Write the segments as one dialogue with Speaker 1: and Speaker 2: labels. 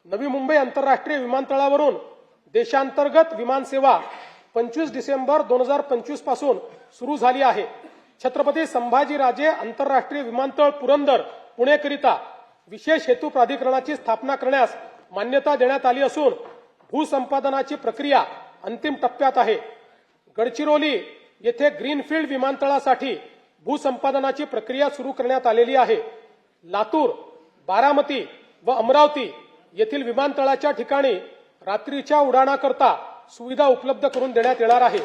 Speaker 1: नवी मुंबई आंतरराष्ट्रीय विमानतळावरून देशांतर्गत विमानसेवा 25 डिसेंबर 2025 पासून सुरू झाली आहे। छत्रपती संभाजीराजे आंतरराष्ट्रीय विमानतळ पुरंदर पुणेकरिता विशेष हेतू प्राधिकरणाची स्थापना करण्यास मान्यता देण्यात आली असून भूसंपादनाची प्रक्रिया अंतिम टप्प्यात आहे। गडचिरोली येथे ग्रीनफील्ड विमानतळासाठी भूसंपादनाची प्रक्रिया सुरू करण्यात आलेली आहे। लातूर, बारामती व अमरावती येथील विमानतळाच्या ठिकाणी रात्रीच्या उड्डाणाकरता सुविधा उपलब्ध करून देण्यात येणार आहे।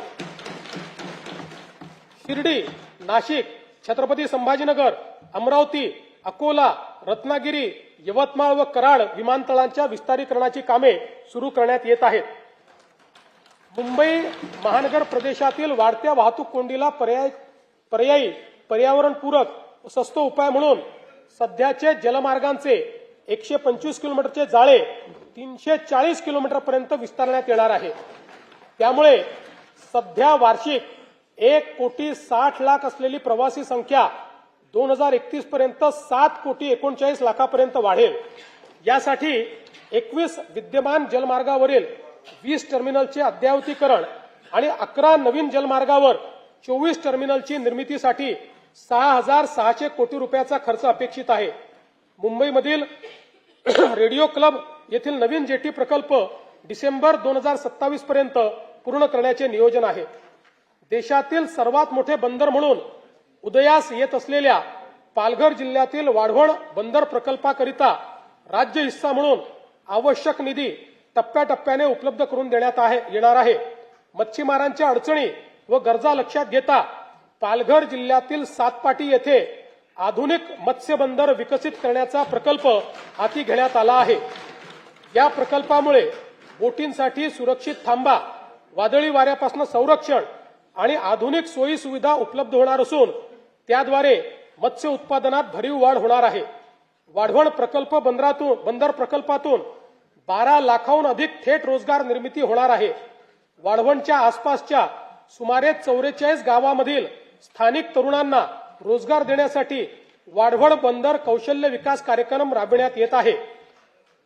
Speaker 1: शिर्डी, नाशिक, छत्रपती संभाजीनगर, अमरावती, अकोला, रत्नागिरी, यवतमाळ व कराड विमानतळांच्या विस्तारीकरणाची कामे सुरू करण्यात येत आहेत। मुंबई महानगर प्रदेशातील वाढत्या वाहतूक कोंडीला पर्यायी पर्यावरणपूरक व स्वस्त उपाय म्हणून सध्याचे जलमार्गांचे 125 किलोमीटरचे जाळे 340 किलोमीटरपर्यंत विस्तारण्यात येणार आहे। त्यामुळे सध्या वार्षिक 1,60,00,000 असलेली प्रवासी संख्या 2031 पर्यंत 7,39,00,000 पर्यंत वाढेल। यासाठी 21 विद्यमान जलमार्गावरील 20 टर्मिनलचे अद्ययावतीकरण आणि 11 नवीन जलमार्गावर 24 टर्मिनलची निर्मितीसाठी 6,600 कोटी रुपयाचा खर्च अपेक्षित आहे। मुंबईमधील रेडिओ क्लब येथील नवीन जेटी प्रकल्प डिसेंबर 2027 पर्यंत पूर्ण करण्याचे नियोजन आहे। देशातील सर्वात मोठे बंदर म्हणून उदयास येत असलेल्या पालघर जिल्ह्यातील वाढवण बंदर प्रकल्पाकरिता राज्य हिस्सा म्हणून आवश्यक निधी टप्प्याटप्प्याने उपलब्ध करून देण्यात येणार आहे। मच्छीमारांच्या अडचणी व गरजा लक्षात घेता पालघर जिल्ह्यातील सातपाटी येथे आधुनिक मत्स्य बंदर विकसित करण्याचा प्रकल्प हाती घेण्यात आला आहे। या प्रकल्पामुळे बोटींसाठी सुरक्षित थांबा, वादळी वाऱ्यापासून संरक्षण आणि आधुनिक सोयी सुविधा उपलब्ध होणार असून त्याद्वारे मत्स्य उत्पादनात भरीव वाढ होणार आहे। वाढवण बंदर प्रकल्पातून 12 लाखाहून अधिक थेट रोजगार निर्मिती होणार आहे। वाढवणच्या आसपासच्या सुमारे 44 गावांमधील स्थानिक तरुणांना रोजगार देण्यासाठी वाढवण बंदर कौशल्य विकास कार्यक्रम राबविण्यात येत आहे।